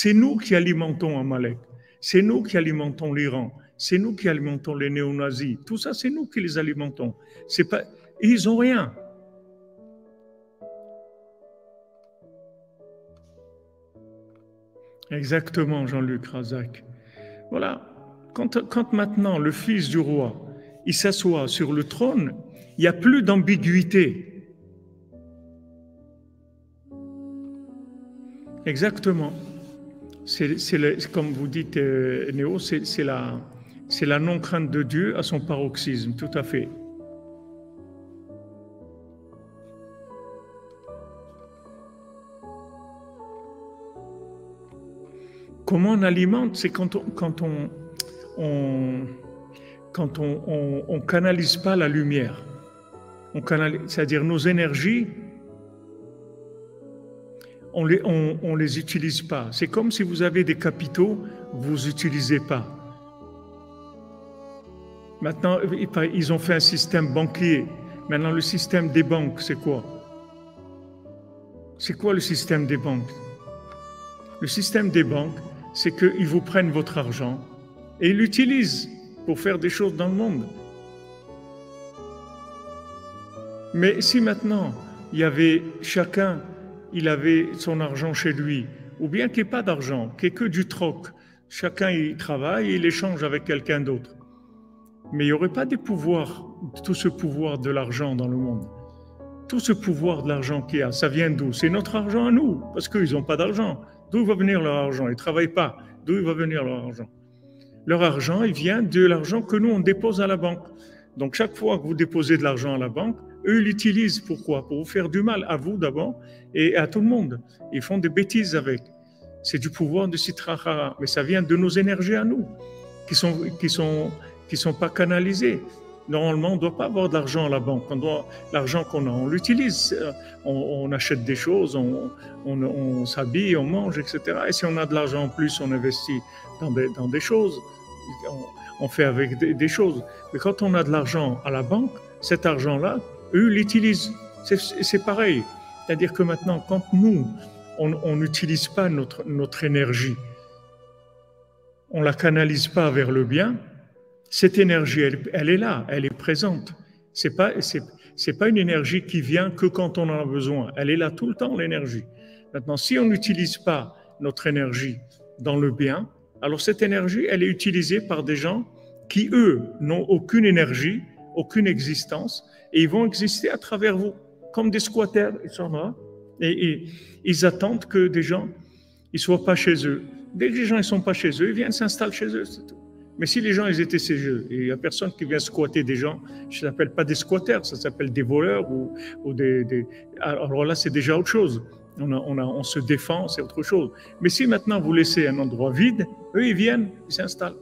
C'est nous qui alimentons Amalek. C'est nous qui alimentons l'Iran. C'est nous qui alimentons les néo-nazis. Tout ça, c'est nous qui les alimentons. C'est pas... Ils n'ont rien. Exactement, Jean-Luc Razak. Voilà. Quand maintenant le fils du roi, il s'assoit sur le trône, il n'y a plus d'ambiguïté. Exactement. Comme vous dites, Néo, c'est la non-crainte de Dieu à son paroxysme, tout à fait. Comment on alimente? C'est quand on canalise pas la lumière. C'est-à-dire nos énergies, on les utilise pas. C'est comme si vous avez des capitaux, vous utilisez pas. Maintenant, ils ont fait un système banquier. Maintenant, le système des banques, c'est quoi? C'est quoi le système des banques? Le système des banques, c'est qu'ils vous prennent votre argent et ils l'utilisent pour faire des choses dans le monde. Mais si maintenant, chacun, il avait son argent chez lui, ou bien qu'il n'y ait pas d'argent, qu'il n'y ait que du troc, chacun il travaille et il échange avec quelqu'un d'autre. Mais il n'y aurait pas des pouvoirs, tout ce pouvoir de l'argent dans le monde. Tout ce pouvoir de l'argent qu'il y a, ça vient d'où? C'est notre argent à nous, parce qu'ils n'ont pas d'argent. D'où va venir leur argent? Ils ne travaillent pas. D'où il va venir leur argent? Leur argent, il vient de l'argent que nous, on dépose à la banque. Donc, chaque fois que vous déposez de l'argent à la banque, eux, ils l'utilisent. Pourquoi? Pour vous faire du mal, à vous d'abord, et à tout le monde. Ils font des bêtises avec. C'est du pouvoir de Sitra Achra. Mais ça vient de nos énergies à nous, qui sont pas canalisées. Normalement, on ne doit pas avoir de l'argent à la banque. L'argent qu'on a, on l'utilise. On achète des choses, on s'habille, on mange, etc. Et si on a de l'argent en plus, on investit dans des choses. On fait avec des choses. Mais quand on a de l'argent à la banque, cet argent-là, eux l'utilisent. C'est pareil. C'est-à-dire que maintenant, quand nous, on n'utilise pas notre énergie, on ne la canalise pas vers le bien, cette énergie, elle est là, elle est présente. C'est pas une énergie qui vient que quand on en a besoin. Elle est là tout le temps, l'énergie. Maintenant, si on n'utilise pas notre énergie dans le bien, alors cette énergie, elle est utilisée par des gens qui, eux, n'ont aucune énergie, aucune existence, et ils vont exister à travers vous, comme des squatters. Ils sont là, et ils attendent que des gens ne soient pas chez eux. Dès que les gens ne sont pas chez eux, ils viennent s'installer chez eux, c'est tout. Mais si les gens ils étaient chez eux, et il n'y a personne qui vient squatter des gens, ça ne s'appelle pas des squatters, ça s'appelle des voleurs ou des... Alors là, c'est déjà autre chose. On se défend, c'est autre chose. Mais si maintenant vous laissez un endroit vide, eux, ils viennent, ils s'installent.